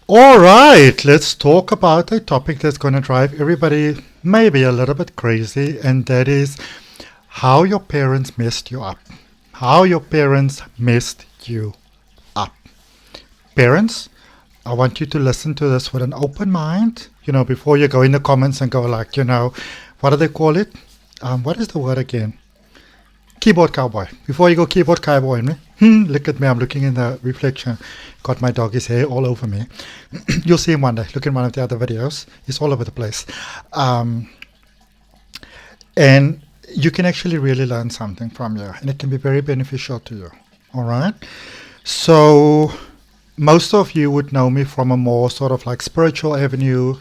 All right, let's talk about a topic that's going to drive everybody maybe a little bit crazy, and that is how your parents messed you up. How your parents messed you up. Parents, I want you to listen to this with an open mind, before you go in the comments and go like, what do they call it? What is the word again? Keyboard cowboy. Before you go keyboard cowboy, look at me, I'm looking in the reflection. Got my doggy's hair all over me. You'll see him one day. Look in one of the other videos. He's all over the place. And you can actually really learn something from you. And it can be very beneficial to you. All right? So most of you would know me from a more sort of like spiritual avenue,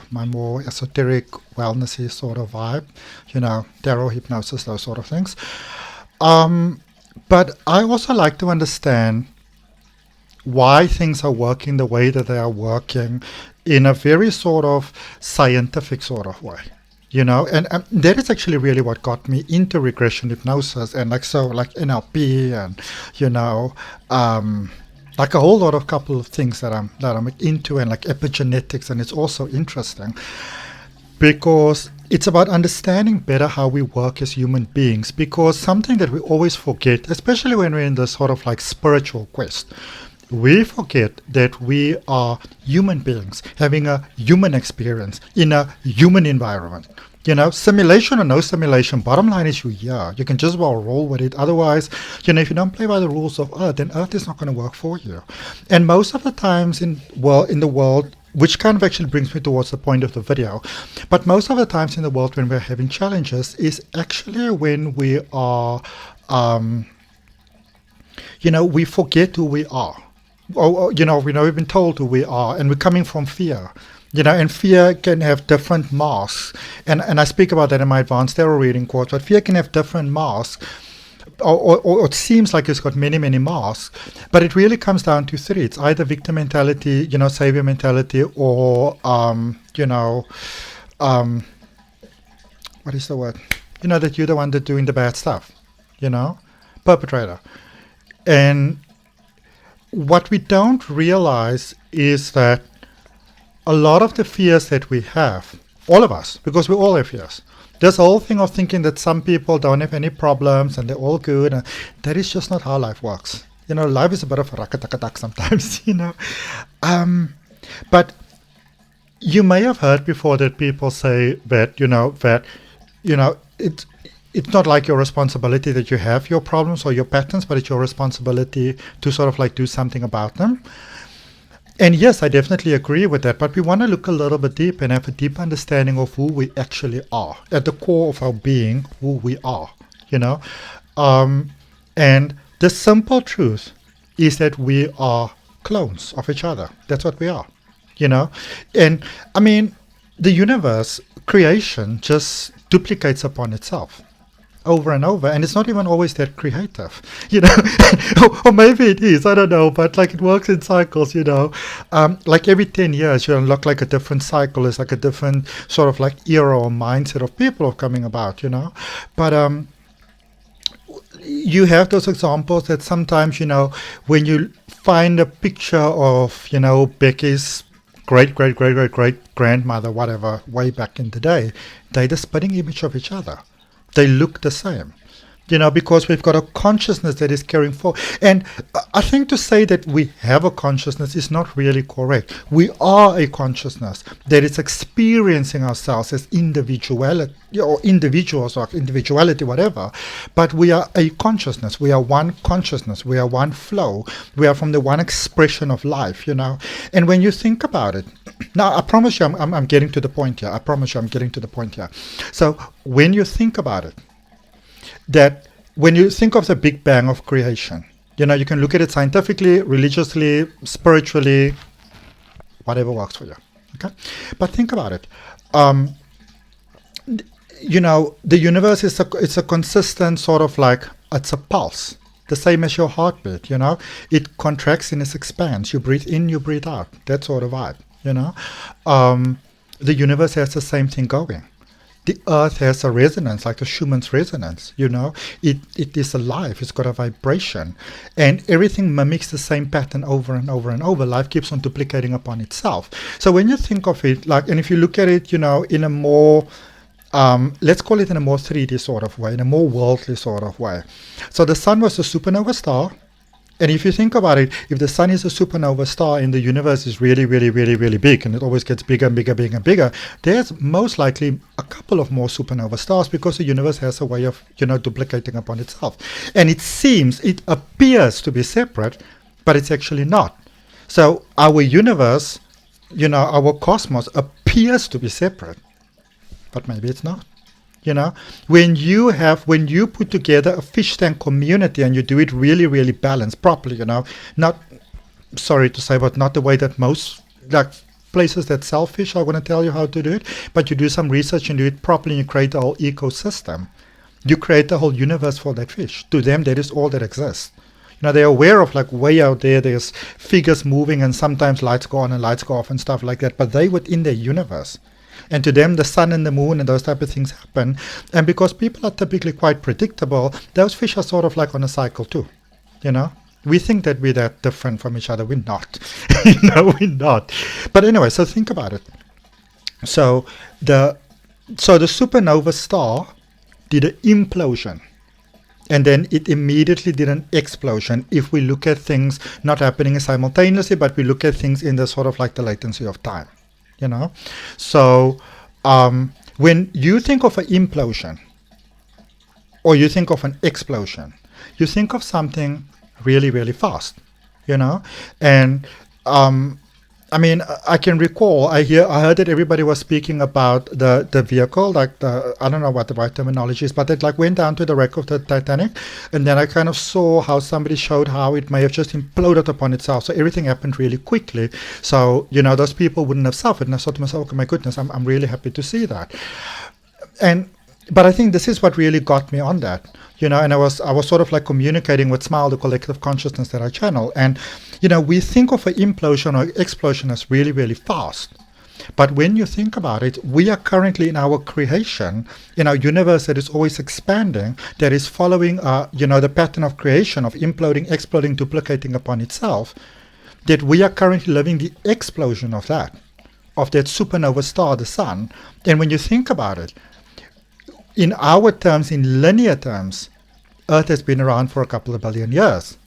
my more esoteric, wellnessy sort of vibe, tarot, hypnosis, those sort of things. But I also like to understand why things are working the way that they are working in a very sort of scientific sort of way. And that is actually really what got me into regression hypnosis and like NLP and like a whole lot of couple of things that I'm into, and like epigenetics, and it's also interesting because it's about understanding better how we work as human beings, because something that we always forget, especially when we're in this sort of like spiritual quest, we forget that we are human beings having a human experience in a human environment. Simulation or no simulation, bottom line is you're here. You can just well roll with it. Otherwise, if you don't play by the rules of Earth, then Earth is not going to work for you. And most of the times in the world, which kind of actually brings me towards the point of the video, but most of the times in the world when we're having challenges is actually when we are, we forget who we are. We've been told who we are, and we're coming from fear. And fear can have different masks. And I speak about that in my advanced tarot reading course, but fear can have different masks. Or it seems like it's got many, many masks. But it really comes down to three. It's either victim mentality, savior mentality, or, what is the word? That you're the one that's doing the bad stuff, perpetrator. And what we don't realize is that a lot of the fears that we have, all of us, because we all have fears, this whole thing of thinking that some people don't have any problems and they're all good, and that is just not how life works. Life is a bit of a rakatakatak sometimes, But you may have heard before that people say that, it's not like your responsibility that you have your problems or your patterns, but it's your responsibility to sort of like do something about them. And yes, I definitely agree with that, but we want to look a little bit deep and have a deep understanding of who we actually are, at the core of our being, who we are, And the simple truth is that we are clones of each other. That's what we are, And I mean, the universe, creation, just duplicates upon itself over and over, and it's not even always that creative, or maybe it is, I don't know, but like it works in cycles, like every 10 years you unlock like a different cycle. It's like a different sort of like era or mindset of people are coming about, but you have those examples that sometimes, when you find a picture of, Becky's great grandmother, whatever, way back in the day, they're the spitting image of each other. They look the same, because we've got a consciousness that is carrying forward. And I think to say that we have a consciousness is not really correct. We are a consciousness that is experiencing ourselves as individuality, or individuals, or individuality, whatever. But we are a consciousness. We are one consciousness. We are one flow. We are from the one expression of life, And when you think about it, now I promise you I'm getting to the point here. I promise you I'm getting to the point here. So when you think about it, that when you think of the Big Bang of creation, you can look at it scientifically, religiously, spiritually, whatever works for you. Okay, but think about it. The universe is it's a consistent sort of like, it's a pulse, the same as your heartbeat. It contracts and it expands. You breathe in, you breathe out. That sort of vibe. The universe has the same thing going. the earth has a resonance, like the Schumann's resonance, it is alive, it's got a vibration, and everything mimics the same pattern over and over and over. Life keeps on duplicating upon itself. So when you think of it, and if you look at it, in a more, let's call it in a more 3D sort of way, in a more worldly sort of way. So the sun was a supernova star. And if you think about it, if the sun is a supernova star and the universe is really, really, really, really big, and it always gets bigger and bigger, bigger and bigger, there's most likely a couple of more supernova stars, because the universe has a way of, duplicating upon itself. And it appears to be separate, but it's actually not. So our universe, our cosmos appears to be separate, but maybe it's not. When you put together a fish tank community and you do it really, really balanced properly, not, sorry to say, but not the way that most places that sell fish are going to tell you how to do it, but you do some research and do it properly, and you create a whole ecosystem. You create the whole universe for that fish. To them, that is all that exists. They're aware of, way out there's figures moving, and sometimes lights go on and lights go off and stuff like that, but they within their universe. And to them, the sun and the moon and those type of things happen. And because people are typically quite predictable, those fish are sort of on a cycle too. We think that we're that different from each other. We're not. We're not. But anyway, so think about it. So the supernova star did an implosion. And then it immediately did an explosion, if we look at things not happening simultaneously, but we look at things in the sort of the latency of time. So when you think of an implosion or you think of an explosion, you think of something really, really fast, and I can recall, I heard that everybody was speaking about the vehicle, I don't know what the right terminology is, but it went down to the wreck of the Titanic, and then I kind of saw how somebody showed how it may have just imploded upon itself. So everything happened really quickly. So, those people wouldn't have suffered. And I thought to myself, oh my goodness, I'm really happy to see that. But I think this is what really got me on that, and I was sort of communicating with Smile, the collective consciousness that I channel. And, we think of an implosion or explosion as really, really fast. But when you think about it, we are currently in our creation, in our universe that is always expanding, that is following, the pattern of creation of imploding, exploding, duplicating upon itself, that we are currently living the explosion of that supernova star, the sun. And when you think about it, in our terms, in linear terms, Earth has been around for a couple of billion years,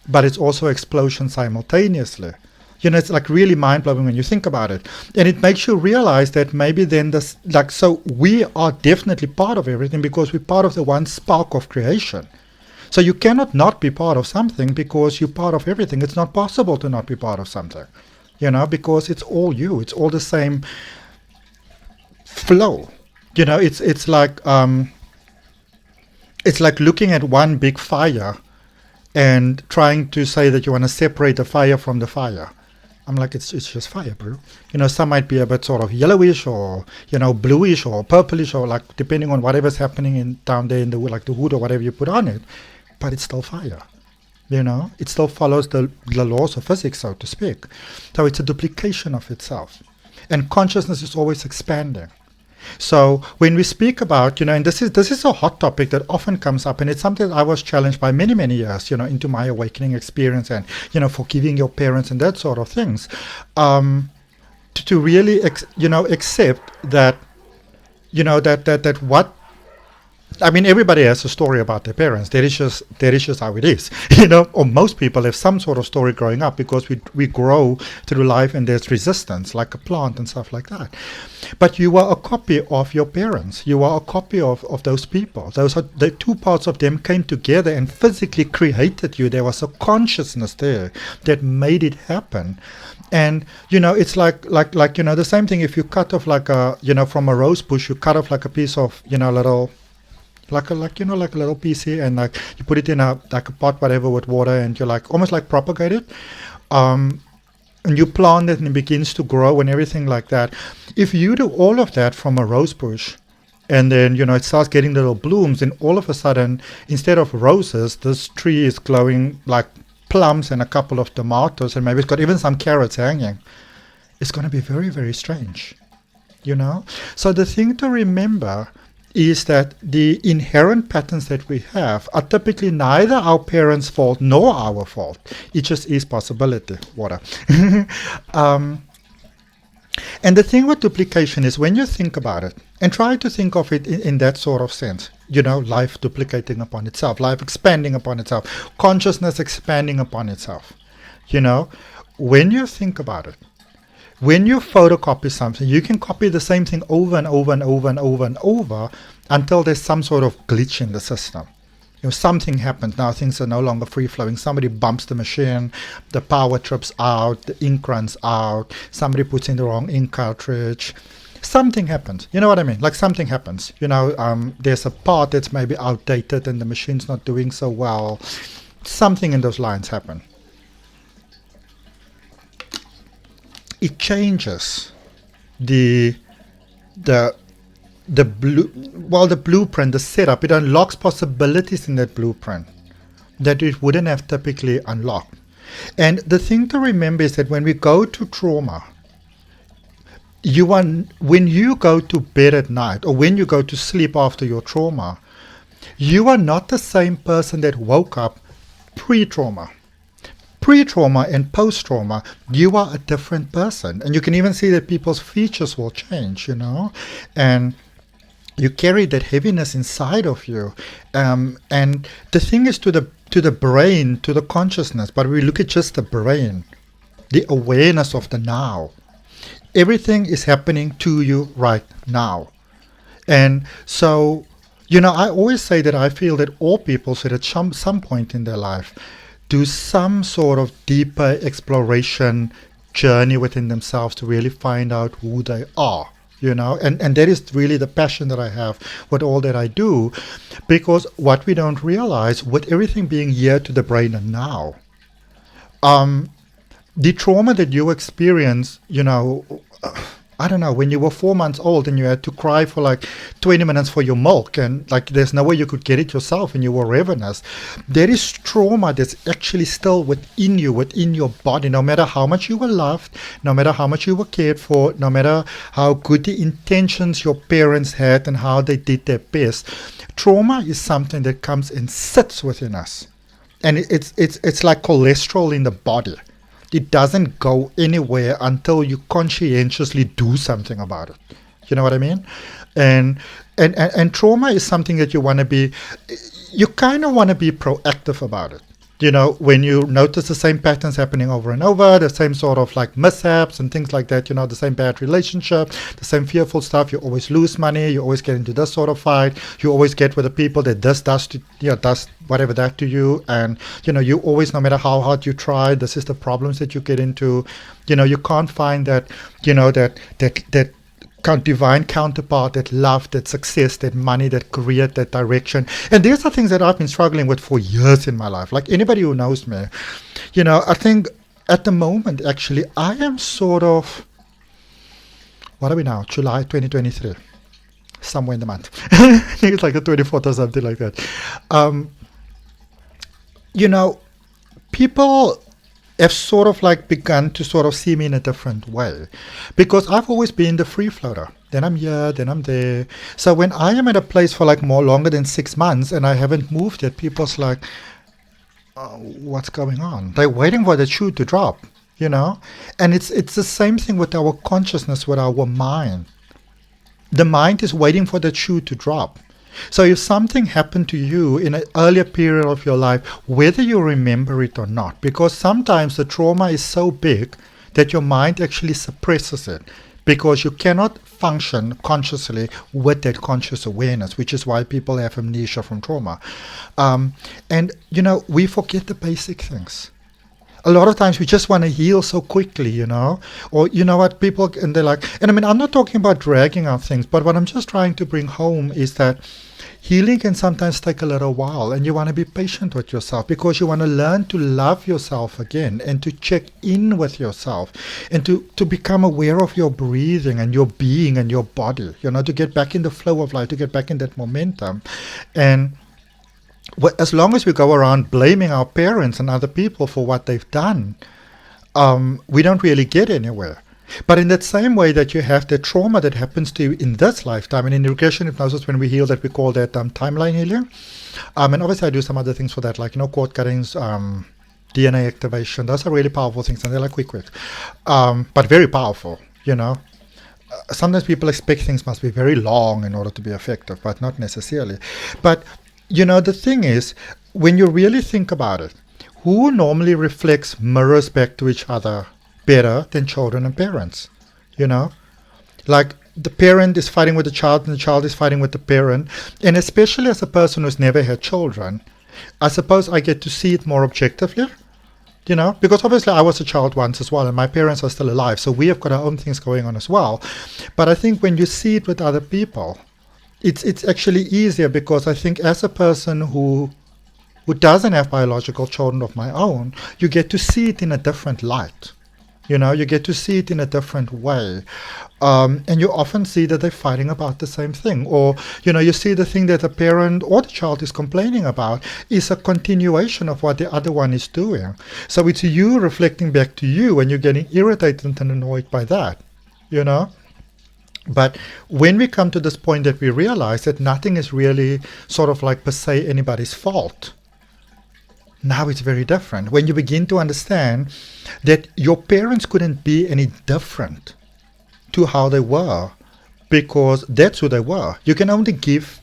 but it's also explosion simultaneously. It's really mind-blowing when you think about it. And it makes you realize that maybe then so we are definitely part of everything, because we're part of the one spark of creation. So you cannot not be part of something, because you're part of everything. It's not possible to not be part of something, because it's all you. It's all the same flow. It's like looking at one big fire and trying to say that you want to separate the fire from the fire. I'm like, it's just fire, bro. Some might be a bit sort of yellowish or, bluish or purplish, or depending on whatever's happening down there in the wood, the wood or whatever you put on it, but it's still fire. It still follows the laws of physics, so to speak. So it's a duplication of itself. And consciousness is always expanding. So when we speak about, and this is a hot topic that often comes up, and it's something that I was challenged by many, many years, into my awakening experience, and, forgiving your parents and that sort of things, to really, accept that, that what, everybody has a story about their parents. That is just how it is, or most people have some sort of story growing up, because we grow through life and there's resistance, like a plant and stuff like that. But you are a copy of your parents. You are a copy of those people. Those are the two parts of them came together and physically created you. There was a consciousness there that made it happen. And, it's like, the same thing if you cut off from a rose bush, you cut off a piece of, little, like a little piece here, and you put it in a pot, whatever, with water, and you're almost propagate it. And you plant it and it begins to grow and everything like that. If you do all of that from a rose bush, and then, it starts getting little blooms, and all of a sudden, instead of roses, this tree is glowing like plums and a couple of tomatoes, and maybe it's got even some carrots hanging. It's going to be very, very strange. So the thing to remember is that the inherent patterns that we have are typically neither our parents' fault nor our fault. It just is possibility. Water. And the thing with duplication is when you think about it, and try to think of it in that sort of sense, life duplicating upon itself, life expanding upon itself, consciousness expanding upon itself. When you think about it, when you photocopy something, you can copy the same thing over and over and over and over and over until there's some sort of glitch in the system. Something happens. Now things are no longer free-flowing. Somebody bumps the machine, the power trips out, the ink runs out, somebody puts in the wrong ink cartridge. Something happens. You know what I mean? Like something happens. There's a part that's maybe outdated and the machine's not doing so well. Something in those lines happen. It changes the blueprint, the setup. It unlocks possibilities in that blueprint that it wouldn't have typically unlocked. And the thing to remember is that when we go to trauma, when you go to bed at night or when you go to sleep after your trauma, you are not the same person that woke up pre-trauma. Pre-trauma and post-trauma, you are a different person. And you can even see that people's features will change, and you carry that heaviness inside of you. And the thing is to the brain, to the consciousness, but we look at just the brain, the awareness of the now. Everything is happening to you right now. And so, I always say that I feel that all people should at some point in their life do some sort of deeper exploration journey within themselves to really find out who they are, and that is really the passion that I have with all that I do, because what we don't realize with everything being here to the brain and now, the trauma that you experience, I don't know, when you were 4 months old and you had to cry for like 20 minutes for your milk and like there's no way you could get it yourself and you were ravenous, there is trauma that's actually still within you, within your body, no matter how much you were loved, no matter how much you were cared for, no matter how good the intentions your parents had and how they did their best. Trauma is something that comes and sits within us. And it's like cholesterol in the body. It doesn't go anywhere until you conscientiously do something about it. You know what I mean? And trauma is something that you kind of want to be proactive about it. When you notice the same patterns happening over and over, the same sort of like mishaps and things like that, the same bad relationship, the same fearful stuff, you always lose money, you always get into this sort of fight, you always get with the people that this does whatever that to you, and you always, no matter how hard you try, this is the problems that you get into. You can't find that divine counterpart, that love, that success, that money, that career, that direction. And these are things that I've been struggling with for years in my life. Like anybody who knows me, I think at the moment, actually, I am sort of, what are we now? July 2023. Somewhere in the month. I think it's like the 24th or something like that. People have sort of like begun to sort of see me in a different way, because I've always been the free floater. Then I'm here, then I'm there. So when I am at a place for like more longer than 6 months and I haven't moved yet, people's like, what's going on? They're waiting for the shoe to drop, And it's the same thing with our consciousness, with our mind. The mind is waiting for the shoe to drop. So if something happened to you in an earlier period of your life, whether you remember it or not, because sometimes the trauma is so big that your mind actually suppresses it, because you cannot function consciously with that conscious awareness, which is why people have amnesia from trauma. And we forget the basic things. A lot of times we just want to heal so quickly, or people, and they're like, and I mean, I'm not talking about dragging out things, but what I'm just trying to bring home is that healing can sometimes take a little while, and you want to be patient with yourself, because you want to learn to love yourself again and to check in with yourself and to become aware of your breathing and your being and your body, to get back in the flow of life, to get back in that momentum. And as long as we go around blaming our parents and other people for what they've done, we don't really get anywhere. But in that same way that you have the trauma that happens to you in this lifetime, and in regression hypnosis, when we heal that, we call that timeline healing. And obviously I do some other things for that, like, cord cuttings, DNA activation. Those are really powerful things, and they're like quick. But very powerful, Sometimes people expect things must be very long in order to be effective, but not necessarily. But, the thing is, when you really think about it, who normally reflects mirrors back to each other better than children and parents? Like the parent is fighting with the child and the child is fighting with the parent. And especially as a person who's never had children, I suppose I get to see it more objectively. Because obviously I was a child once as well, and my parents are still alive, so we have got our own things going on as well. But I think when you see it with other people, it's actually easier, because I think as a person who doesn't have biological children of my own, you get to see it in a different light. You get to see it in a different way. And you often see that they're fighting about the same thing. Or, you see the thing that the parent or the child is complaining about is a continuation of what the other one is doing. So it's you reflecting back to you, and you're getting irritated and annoyed by that, But when we come to this point that we realize that nothing is really sort of like per se anybody's fault, now it's very different. When you begin to understand that your parents couldn't be any different to how they were, because that's who they were. You can only give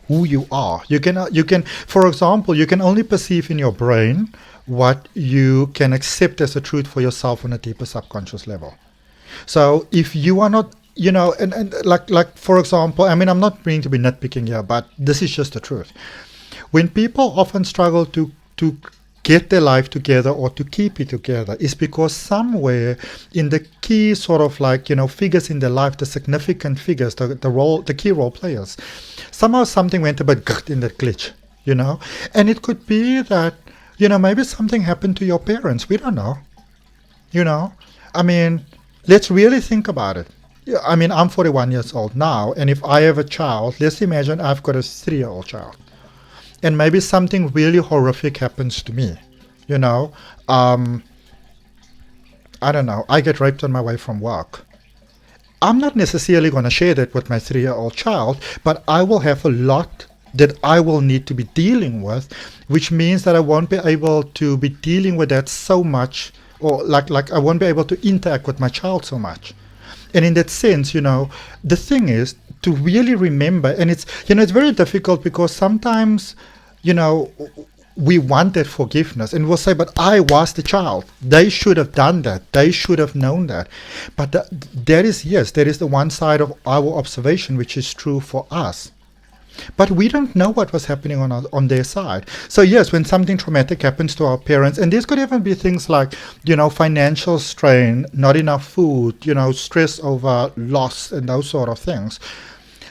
who you are. You can, for example, you can only perceive in your brain what you can accept as a truth for yourself on a deeper subconscious level. So if you are not, and like for example, I mean, I'm not meaning to be nitpicking here, but this is just the truth. When people often struggle to get their life together or to keep it together, is because somewhere in the key sort of like, figures in their life, the significant figures, the key role players, somehow something went a bit in that glitch, And it could be that, maybe something happened to your parents. We don't know, I mean, let's really think about it. I mean, I'm 41 years old now, and if I have a child, let's imagine I've got a 3-year-old child. And maybe something really horrific happens to me, I don't know, I get raped on my way from work. I'm not necessarily going to share that with my 3-year-old child, but I will have a lot that I will need to be dealing with, which means that I won't be able to be dealing with that so much, or like I won't be able to interact with my child so much. And in that sense, the thing is to really remember, and it's, it's very difficult, because sometimes, we want that forgiveness, and we'll say, but I was the child. They should have done that. They should have known that. But that is the one side of our observation, which is true for us. But we don't know what was happening on their side. So yes, when something traumatic happens to our parents, and this could even be things like, financial strain, not enough food, stress over loss and those sort of things.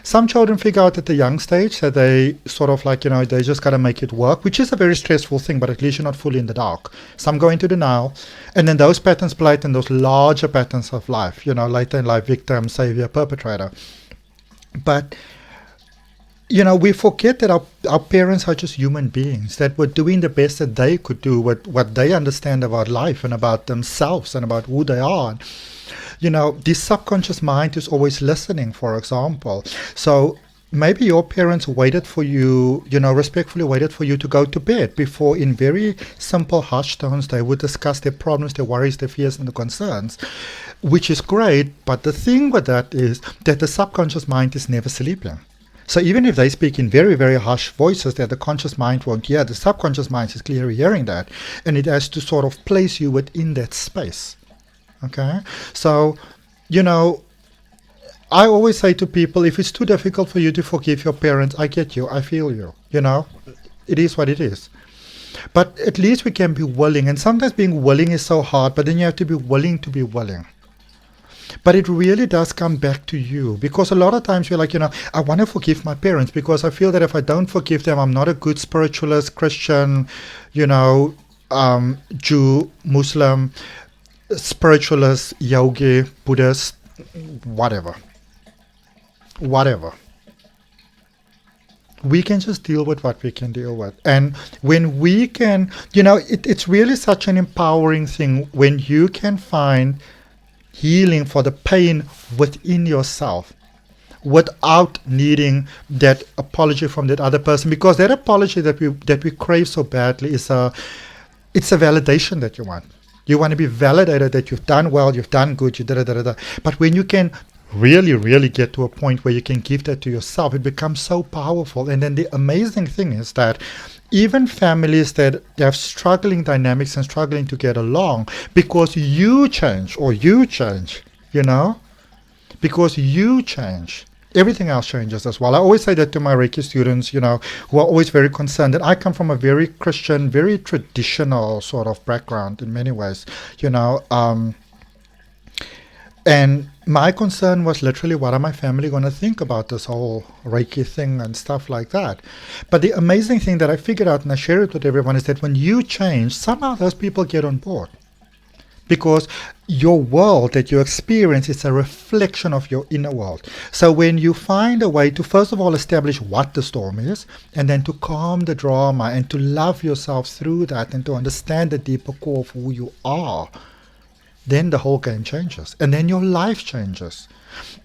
Some children figure out at the young stage that they sort of like, they just got to make it work, which is a very stressful thing, but at least you're not fully in the dark. Some go into denial, and then those patterns play out in those larger patterns of life, later in life, victim, savior, perpetrator. But we forget that our parents are just human beings that were doing the best that they could do with what they understand about life and about themselves and about who they are. The subconscious mind is always listening, for example. So maybe your parents waited for you, respectfully waited for you to go to bed before, in very simple hushed tones, they would discuss their problems, their worries, their fears, and their concerns, which is great. But the thing with that is that the subconscious mind is never sleeping. So even if they speak in very, very harsh voices that the conscious mind won't hear, the subconscious mind is clearly hearing that, and it has to sort of place you within that space. Okay? So, I always say to people, if it's too difficult for you to forgive your parents, I get you, I feel you, It is what it is. But at least we can be willing, and sometimes being willing is so hard, but then you have to be willing to be willing. But it really does come back to you, because a lot of times you're like, I want to forgive my parents because I feel that if I don't forgive them, I'm not a good spiritualist, Christian, Jew, Muslim, spiritualist, yogi, Buddhist, whatever. We can just deal with what we can deal with. And when we can, it's really such an empowering thing when you can find healing for the pain within yourself, without needing that apology from that other person, because that apology that we crave so badly is it's a validation that you want. You want to be validated that you've done well, you've done good, you da. But when you can really get to a point where you can give that to yourself, it becomes so powerful. And then the amazing thing is that even families that have struggling dynamics and struggling to get along, because you change, because you change, everything else changes as well. I always say that to my Reiki students, who are always very concerned. And I come from a very Christian, very traditional sort of background in many ways, and my concern was literally, what are my family going to think about this whole Reiki thing and stuff like that? But the amazing thing that I figured out, and I share it with everyone, is that when you change, somehow those people get on board. Because your world that you experience is a reflection of your inner world. So when you find a way to, first of all, establish what the storm is, and then to calm the drama and to love yourself through that and to understand the deeper core of who you are, then the whole game changes. And then your life changes.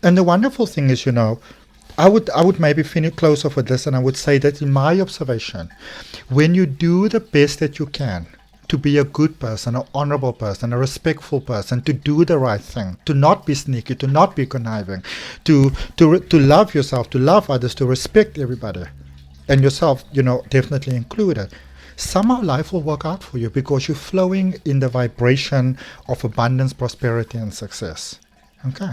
And the wonderful thing is, I would maybe finish close off with this, and I would say that in my observation, when you do the best that you can to be a good person, an honorable person, a respectful person, to do the right thing, to not be sneaky, to not be conniving, to love yourself, to love others, to respect everybody, and yourself, definitely included, somehow life will work out for you, because you're flowing in the vibration of abundance, prosperity, and success. Okay.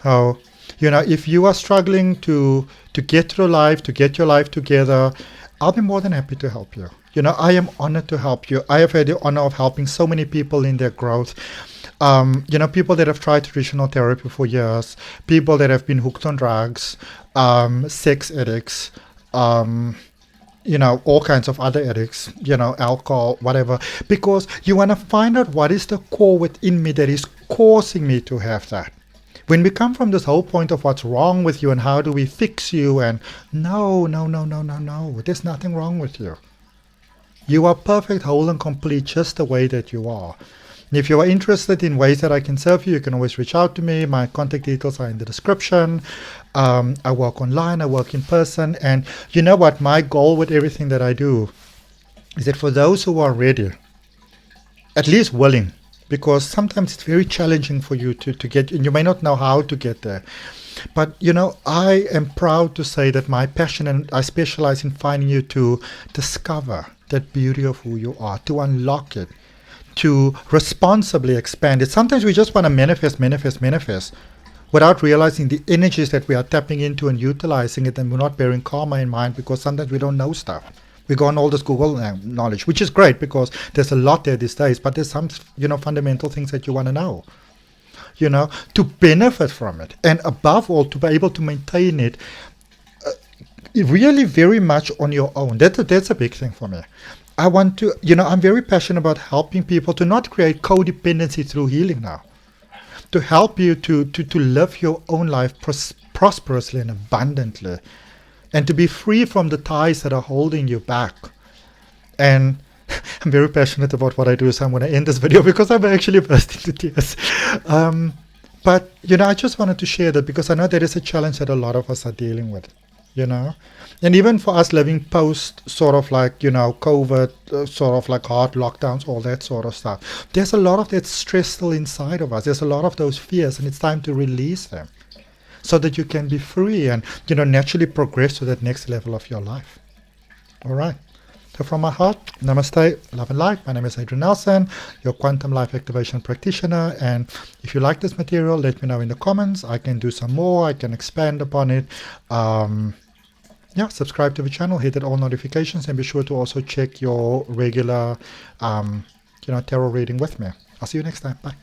So, if you are struggling to get through life, to get your life together, I'll be more than happy to help you. I am honored to help you. I have had the honor of helping so many people in their growth. People that have tried traditional therapy for years, people that have been hooked on drugs, sex addicts, all kinds of other addicts, alcohol, whatever, because you want to find out what is the core within me that is causing me to have that. When we come from this whole point of what's wrong with you and how do we fix you, and no, there's nothing wrong with you. You are perfect, whole, and complete just the way that you are. And if you are interested in ways that I can serve you, you can always reach out to me. My contact details are in the description. I work online, I work in person. And you know what? My goal with everything that I do is that for those who are ready, at least willing, because sometimes it's very challenging for you to get, and you may not know how to get there. But, I am proud to say that my passion, and I specialize in finding you to discover that beauty of who you are, to unlock it, to responsibly expand it. Sometimes we just want to manifest without realizing the energies that we are tapping into and utilizing it, and we're not bearing karma in mind, because sometimes we don't know stuff. We go on all this Google knowledge, which is great because there's a lot there these days, but there's some, fundamental things that you want to know, to benefit from it. And above all, to be able to maintain it really very much on your own. That's a big thing for me. I want to, I'm very passionate about helping people to not create codependency through healing now. To help you to live your own life prosperously and abundantly, and to be free from the ties that are holding you back. And I'm very passionate about what I do, so I'm going to end this video because I'm actually bursting to tears. But, I just wanted to share that because I know that is a challenge that a lot of us are dealing with, And even for us living post sort of like, COVID, sort of like hard lockdowns, all that sort of stuff. There's a lot of that stress still inside of us. There's a lot of those fears, and it's time to release them so that you can be free and, naturally progress to that next level of your life. All right. So from my heart, namaste, love and light. My name is Adrian Nelson, your quantum life activation practitioner. And if you like this material, let me know in the comments. I can do some more. I can expand upon it. Subscribe to the channel, hit all notifications, and be sure to also check your regular, tarot reading with me. I'll see you next time. Bye.